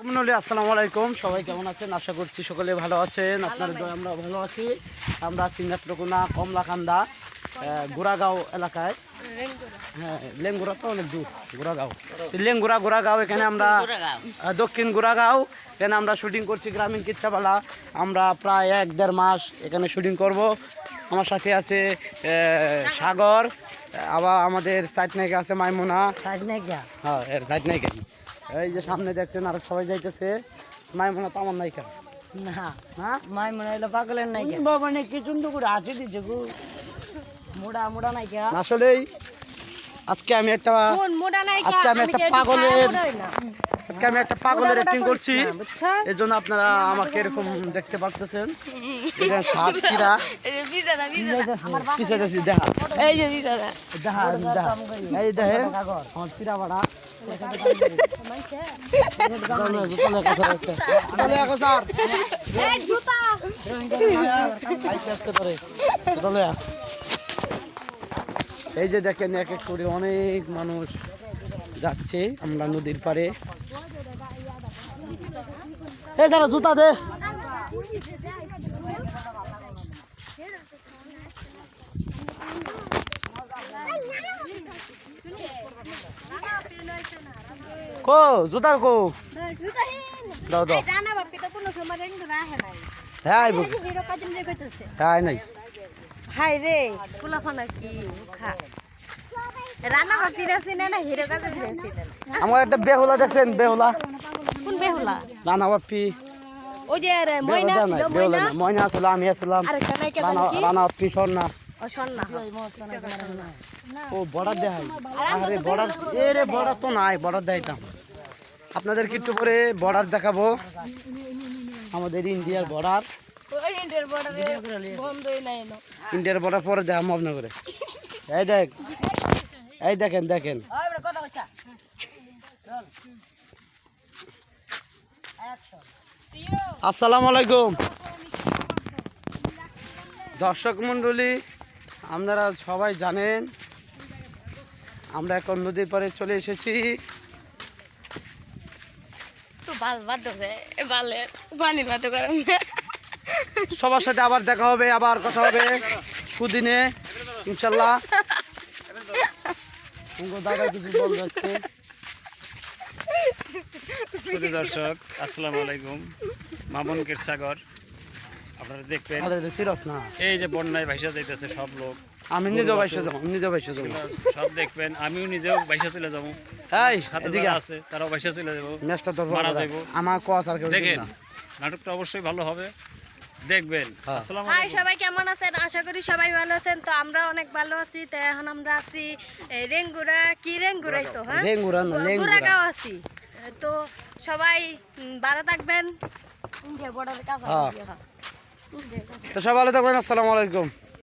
মন্ডলী আসসালামু আলাইকুম। সবাই কেমন আছেন? আশা করছি সকলে ভালো আছেন। আপনারা আমরা ভালো আছি। আমরা আছি নেত্রকোনা কমলাকান্দা গোড়াগাঁও এলাকায়। হ্যাঁ, লেঙ্গুরা তো অনেক দূর। গোড়াগাঁও গোড়াগাঁও এখানে আমরা দক্ষিণ গোড়াগাঁও এখানে আমরা শুটিং করছি গ্রামীণ কিচ্ছাপালা। আমরা প্রায় 1-1.5 মাস এখানে শুটিং করব। আমার সাথে আছে সাগর, আবার আমাদের সাইড নায়িকা আছে মাইমুনা। হ্যাঁ, এর সাইড নায়িকা এই যে সামনে দেখছেন, আর সবাই যাইতেছে। মাইমুনা তো আমার নায়িকা না, মাইমুনা হলো পাগলের নায়িকা। বাবা নে কি সুন্দর করে হাসি দিছে গো। মোড়া নায়িকা। আসলেই আজকে আমি একটা পাগলের অ্যাক্টিং করছি। এর জন্য আপনারা আমাকে এরকম দেখতে পারতেছেন। এটা সাত ছিড়া পিছে যাচ্ছি দেখা এই যে দেখা এই দেখেন আমার চিরা বাড়া এই যে দেখেন এক এক করে অনেক মানুষ যাচ্ছে। আমরা নদীর পাড়ে। এই যারা জুতা দে কো জুতা কো দাও দাও হ্যাঁ হ্যাঁ নাই হাই রে ফুলাফানা কি খা রানা বাপি রাসিনা না হিরো কাছে দিয়েছিলেন। আমার একটা বেহুলা দেখছেন? বেহুলা কোন বেহুলা? রানা বাপ্পি। ওই যে রে ময়না ছিল, ময়না ময়না ছিল, আমি ছিলাম। আরে কানাই কে রানা বাপ্পি স্বর্ণা। ও স্বর্ণা ও বর্ডার দেখাই। আরে বর্ডার এ রে বর্ডার তো নাই, বর্ডার দেখাইতাম আপনাদেরকে একটু পরে। বর্ডার দেখাবো, আমাদের ইন্ডিয়ার বর্ডার। ওই ইন্ডিয়ার বর্ডারে বন্ধই নাই না। ইন্ডিয়ার বর্ডার পরে দেখাবো আপনাদের। এই দেখ, এই দেখেন দেখেন আসসালামু আলাইকুম দর্শক মন্ডলী। আপনারা সবাই জানেন আমরা এখন নদীর পাড়ে চলে এসেছি। তো বাল বাদ দে বালে পানি বাদ করে সবার সাথে আবার দেখা হবে, আবার কথা হবে সুদিনে ইনশাল্লাহ। দাদা কিছু বলবে আজকে। দর্শক আসসালামু আলাইকুম। মামুনকের সাগর আপনারা দেখবেন। সিরিয়াস না, এই যে বন্যায় ভাইসা যাইতেছে সব লোক। আমি নিজেও ভাইসা যাবো, সব দেখবেন। আমিও নিজেও ভাইসা চলে যাবো। এই সাথে এদিকে যারা আছে তারাও ভাইসা চলে যাবো, ম্যাচটা তো মারা যাবো। আমার কোয়াস আর কেউ দেখেন না। নাটকটা অবশ্যই ভালো হবে, দেখবেন। হ্যাঁ। আসসালামু হাই আলাইকুম। সবাই কেমন আছেন? আশা করি সবাই ভালো আছেন। তো আমরা অনেক ভালো আছি। তো এখন আমরা আছি রেঙ্গুরা, কি রেঙ্গুরাই তো হ্যাঁ রেঙ্গুরা না, লেঙ্গুরা। গোড়াগাঁও আছি। তো সবাই ভালো থাকবেন। তো সবাই ভালো থাকবেন। আসসালামু আলাইকুম।